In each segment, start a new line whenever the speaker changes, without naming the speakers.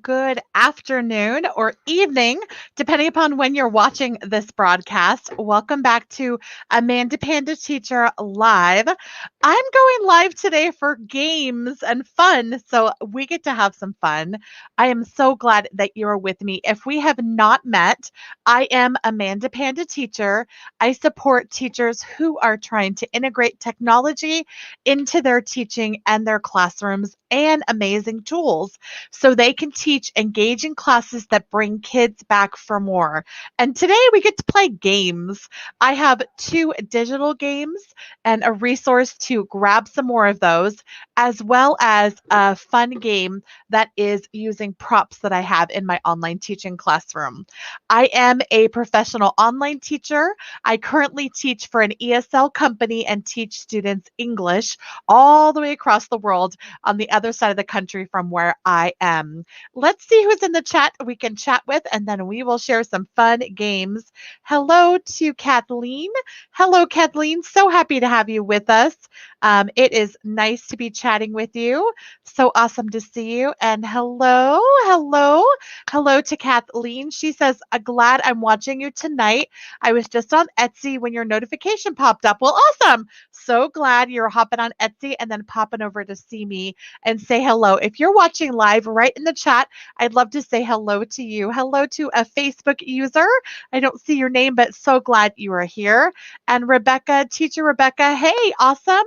Good afternoon or evening, depending upon when you're watching this broadcast. Welcome back to Amanda Panda Teacher Live. I'm going live today for games and fun, so we get to have some fun. I am so glad that you're with me. If we have not met, I am Amanda Panda Teacher. I support teachers who are trying to integrate technology into their teaching and their classrooms and amazing tools so they can teach engaging classes that bring kids back for more. And today we get to play games. I have two digital games and a resource to grab some more of those, as well as a fun game that is using props that I have in my online teaching classroom. I am a professional online teacher. I currently teach for an ESL company and teach students English all the way across the world on the other side of the country from where I am. Let's see who's in the chat we can chat with, and then we will share some fun games. Hello to Kathleen. Hello, Kathleen. So happy to have you with us. It is nice to be chatting with you. So awesome to see you. And hello to Kathleen. She says, glad I'm watching you tonight. I was just on Etsy when your notification popped up. Well, awesome. So glad you're hopping on Etsy and then popping over to see me and say hello. If you're watching live, right in the chat, I'd love to say hello to you. Hello to a Facebook user. I don't see your name, but so glad you are here. And Rebecca, teacher Rebecca, hey, awesome.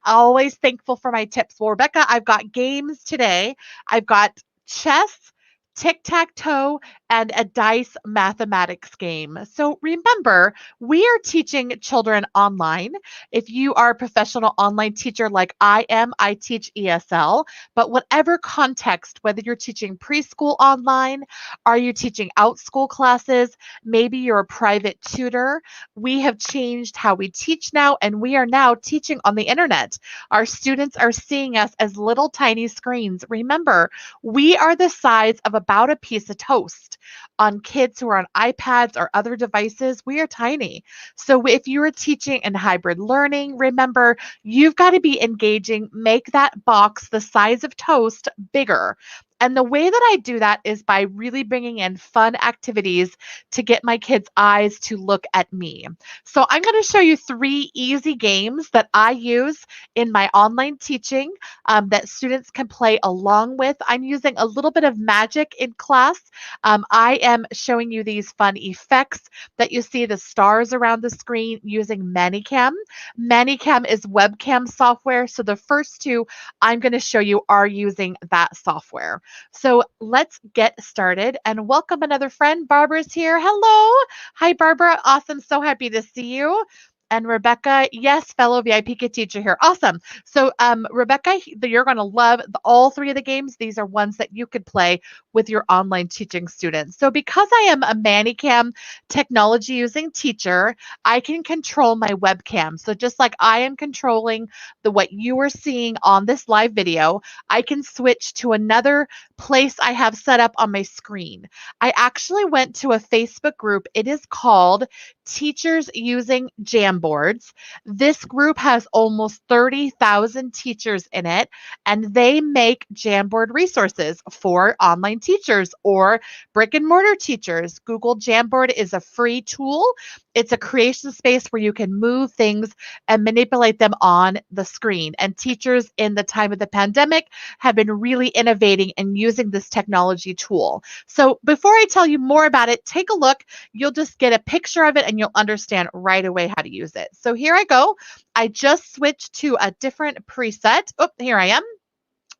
Always thankful for my tips. Well, Rebecca, I've got games today. I've got chess, tic-tac-toe, and a dice mathematics game. So remember, we are teaching children online. If you are a professional online teacher like I am, I teach ESL, but whatever context, whether you're teaching preschool online, are you teaching out school classes, maybe you're a private tutor, we have changed how we teach now, and we are now teaching on the internet. Our students are seeing us as little tiny screens. Remember, we are the size of about a piece of toast. On kids who are on iPads or other devices, we are tiny. So if you are teaching in hybrid learning, remember, you've got to be engaging, make that box the size of toast bigger. And the way that I do that is by really bringing in fun activities to get my kids' eyes to look at me. So I'm going to show you 3 easy games that I use in my online teaching that students can play along with. I'm using a little bit of magic in class. I am showing you these fun effects that you see the stars around the screen using ManyCam. ManyCam is webcam software. So the first 2 I'm going to show you are using that software. So let's get started and welcome another friend. Barbara's here. Hello. Hi, Barbara. Awesome. So happy to see you. And Rebecca, yes, fellow VIP kid teacher here. Awesome. So Rebecca, you're going to love all 3 of the games. These are ones that you could play with your online teaching students. So because I am a ManyCam technology using teacher, I can control my webcam. So just like I am controlling what you are seeing on this live video, I can switch to another place I have set up on my screen. I actually went to a Facebook group. It is called Teachers Using Jamboards. This group has almost 30,000 teachers in it, and they make Jamboard resources for online teachers or brick and mortar teachers. Google Jamboard is a free tool. It's a creation space where you can move things and manipulate them on the screen. And teachers in the time of the pandemic have been really innovating and using this technology tool. So before I tell you more about it, take a look. You'll just get a picture of it and you'll understand right away how to use it. So here I go. I just switched to a different preset. Oh, here I am.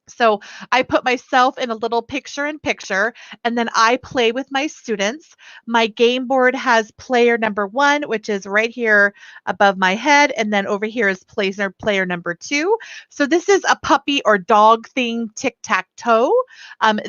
So I put myself in a little picture in picture, and then I play with my students. My game board has player number 1, which is right here above my head, and then over here is player number 2. So this is a puppy or dog themed tic-tac-toe.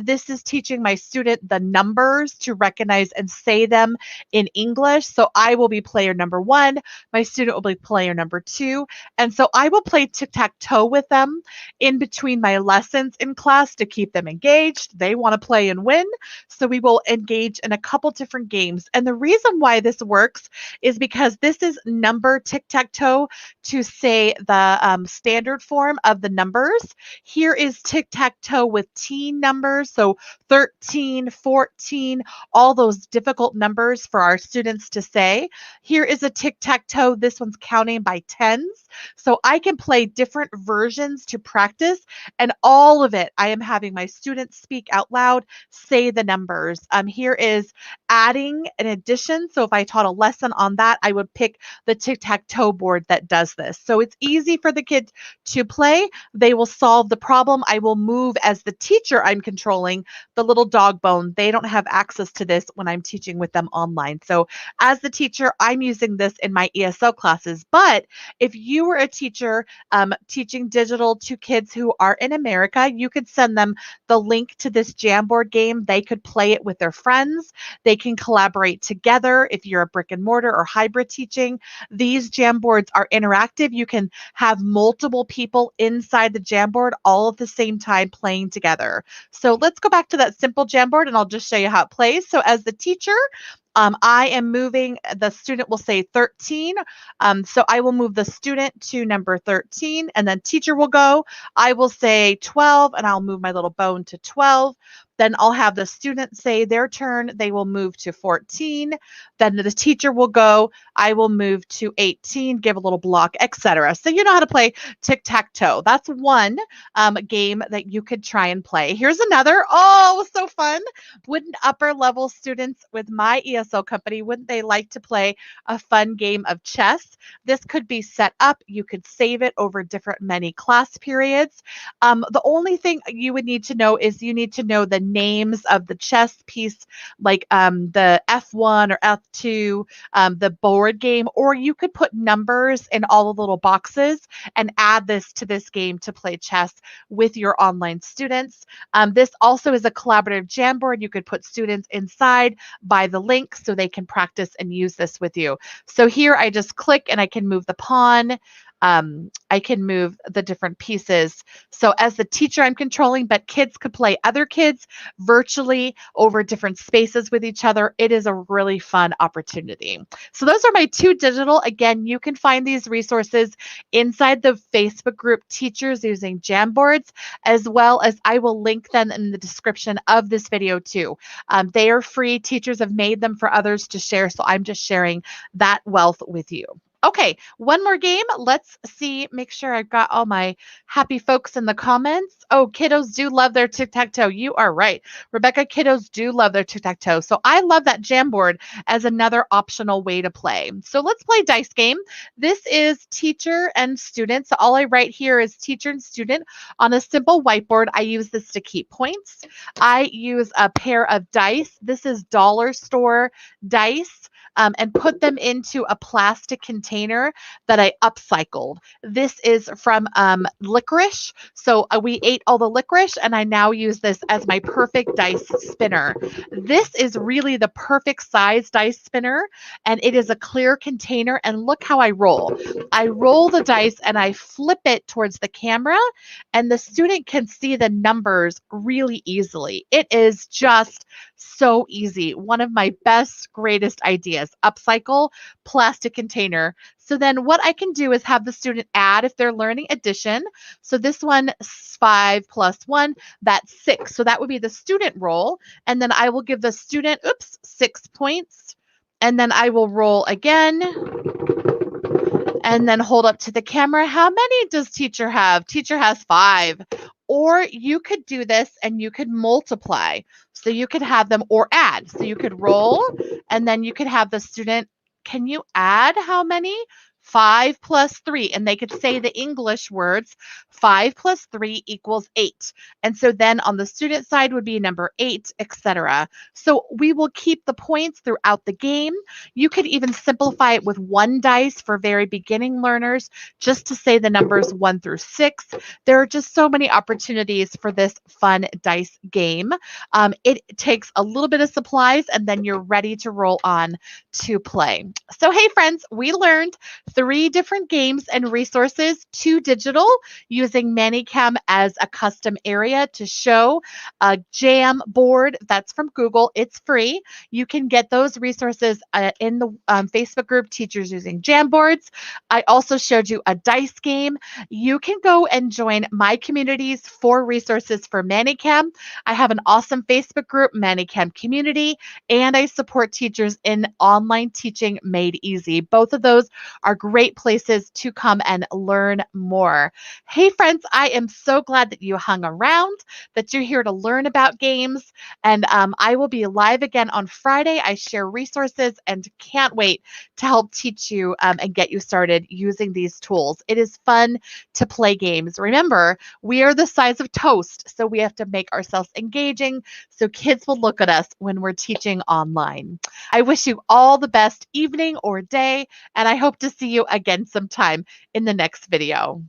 This is teaching my student the numbers to recognize and say them in English. So I will be player number 1. My student will be player number 2. And so I will play tic-tac-toe with them in between my lessons lessons in class to keep them engaged. They want to play and win. So we will engage in a couple different games. And the reason why this works is because this is number tic-tac-toe to say the standard form of the numbers. Here is tic-tac-toe with teen numbers. So 13, 14, all those difficult numbers for our students to say. Here is a tic-tac-toe. This one's counting by tens. So I can play different versions to practice, and all of it, I am having my students speak out loud, say the numbers. Here is adding an addition. So if I taught a lesson on that, I would pick the tic-tac-toe board that does this. So it's easy for the kids to play. They will solve the problem. I will move as the teacher. I'm controlling the little dog bone. They don't have access to this when I'm teaching with them online. So as the teacher, I'm using this in my ESL classes. But if you were a teacher teaching digital to kids who are in America, you could send them the link to this Jamboard game. They could play it with their friends. They can collaborate together. If you're a brick and mortar or hybrid teaching, these Jamboards are interactive. You can have multiple people inside the Jamboard all at the same time playing together. So let's go back to that simple Jamboard and I'll just show you how it plays. So as the teacher, I am moving, the student will say 13. So I will move the student to number 13 and then teacher will go. I will say 12 and I'll move my little bone to 12. Then I'll have the student say their turn. They will move to 14. Then the teacher will go. I will move to 18, give a little block, etc. So you know how to play tic-tac-toe. That's one game that you could try and play. Here's another. Oh, so fun. Wouldn't upper level students with my ESL company, wouldn't they like to play a fun game of chess? This could be set up. You could save it over many class periods. The only thing you would need to know is you need to know the names of the chess piece, like the F1 or F2, the board game, or you could put numbers in all the little boxes and add this to this game to play chess with your online students. This also is a collaborative Jamboard. You could put students inside by the link so they can practice and use this with you. So here I just click and I can move the pawn. I can move the different pieces. So as the teacher, I'm controlling, but kids could play other kids virtually over different spaces with each other. It is a really fun opportunity. So those are my two digital. Again, you can find these resources inside the Facebook group Teachers Using Jamboards, as well as I will link them in the description of this video too. They are free. Teachers have made them for others to share, so I'm just sharing that wealth with you. Okay, one more game. Let's see, make sure I've got all my happy folks in the comments. Oh, kiddos do love their tic-tac-toe. You are right. Rebecca, kiddos do love their tic-tac-toe. So I love that Jamboard as another optional way to play. So let's play dice game. This is teacher and student. So all I write here is teacher and student on a simple whiteboard. I use this to keep points. I use a pair of dice. This is dollar store dice. And put them into a plastic container that I upcycled. This is from licorice. So we ate all the licorice and I now use this as my perfect dice spinner. This is really the perfect size dice spinner and it is a clear container and look how I roll. I roll the dice and I flip it towards the camera and the student can see the numbers really easily. It is just so easy. One of my best, greatest ideas. Upcycle plastic container. So then what I can do is have the student add if they're learning addition. So this one, 5 plus 1, that's 6. So that would be the student roll. And then I will give the student, 6 points. And then I will roll again. And then hold up to the camera. How many does teacher have? Teacher has 5. Or you could do this and you could multiply. So you could have them or add. So you could roll and then you could have the student, can you add how many? 5 plus 3. And they could say the English words, 5 plus 3 equals 8. And so then on the student side would be number 8, etc. So we will keep the points throughout the game. You could even simplify it with 1 dice for very beginning learners, just to say the numbers 1 through 6. There are just so many opportunities for this fun dice game. It takes a little bit of supplies and then you're ready to roll on to play. So hey friends, we learned 3 different games and resources, 2 digital, using Manicam as a custom area to show a Jamboard. That's from Google. It's free. You can get those resources in the Facebook group, Teachers Using Jamboards. I also showed you a dice game. You can go and join my community's 4 resources for Manicam. I have an awesome Facebook group, Manicam Community, and I support teachers in online teaching made easy. Both of those are great places to come and learn more. Hey, friends, I am so glad that you hung around, that you're here to learn about games, and I will be live again on Friday. I share resources and can't wait to help teach you and get you started using these tools. It is fun to play games. Remember, we are the size of toast, so we have to make ourselves engaging so kids will look at us when we're teaching online. I wish you all the best evening or day, and I hope to see you again sometime in the next video.